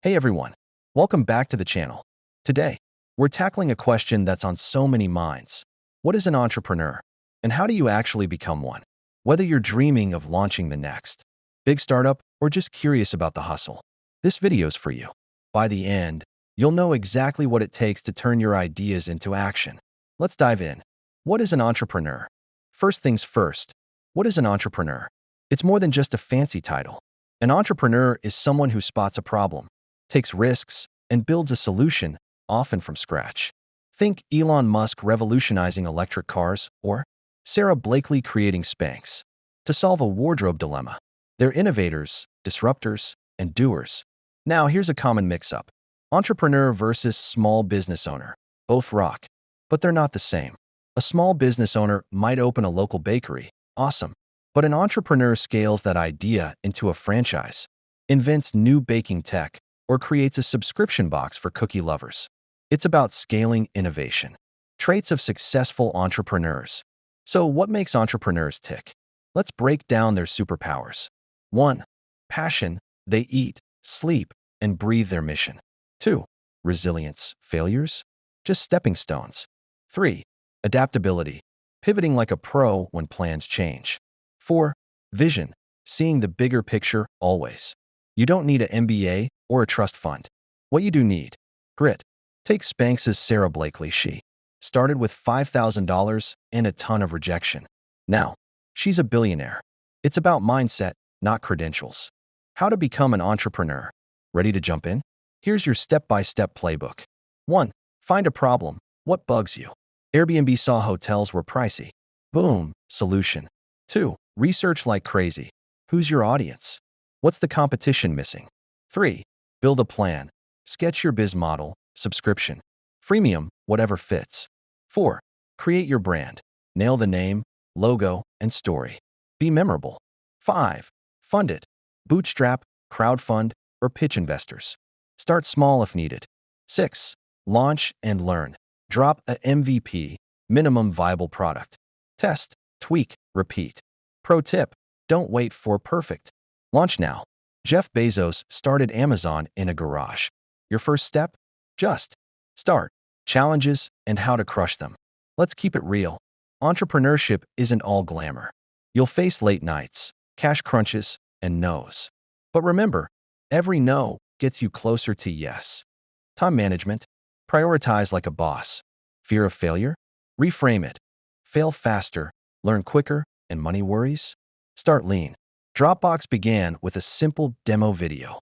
Hey everyone, welcome back to the channel. Today, we're tackling a question that's on so many minds. What is an entrepreneur? And how do you actually become one? Whether you're dreaming of launching the next big startup or just curious about the hustle, this video's for you. By the end, you'll know exactly what it takes to turn your ideas into action. Let's dive in. What is an entrepreneur? First things first, what is an entrepreneur? It's more than just a fancy title. An entrepreneur is someone who spots a problem, takes risks, and builds a solution, often from scratch. Think Elon Musk revolutionizing electric cars or Sara Blakely creating Spanx to solve a wardrobe dilemma. They're innovators, disruptors, and doers. Now, here's a common mix-up. Entrepreneur versus small business owner. Both rock, but they're not the same. A small business owner might open a local bakery. Awesome. But an entrepreneur scales that idea into a franchise, invents new baking tech, or creates a subscription box for cookie lovers. It's about scaling innovation. Traits of successful entrepreneurs. So what makes entrepreneurs tick? Let's break down their superpowers. 1. Passion. They eat, sleep, and breathe their mission. 2. Resilience. Failures? Just stepping stones. 3. Adaptability. Pivoting like a pro when plans change. 4. Vision. Seeing the bigger picture always. You don't need an MBA or a trust fund. What you do need: grit. Take Spanx's Sara Blakely. She started with $5,000 and a ton of rejection. Now, she's a billionaire. It's about mindset, not credentials. How to become an entrepreneur. Ready to jump in? Here's your step-by-step playbook. 1. Find a problem. What bugs you? Airbnb saw hotels were pricey. Boom, solution. 2. Research like crazy. Who's your audience? What's the competition missing? 3. Build a plan. Sketch your biz model, subscription, freemium, whatever fits. 4. Create your brand. Nail the name, logo, and story. Be memorable. 5. Fund it. Bootstrap, crowdfund, or pitch investors. Start small if needed. 6. Launch and learn. Drop a MVP, minimum viable product. Test, tweak, repeat. Pro tip: don't wait for perfect. Launch now. Jeff Bezos started Amazon in a garage. Your first step? Just start. Challenges and how to crush them. Let's keep it real. Entrepreneurship isn't all glamour. You'll face late nights, cash crunches, and no's. But remember, every no gets you closer to yes. Time management. Prioritize like a boss. Fear of failure? Reframe it. Fail faster, learn quicker, and money worries? Start lean. Dropbox began with a simple demo video.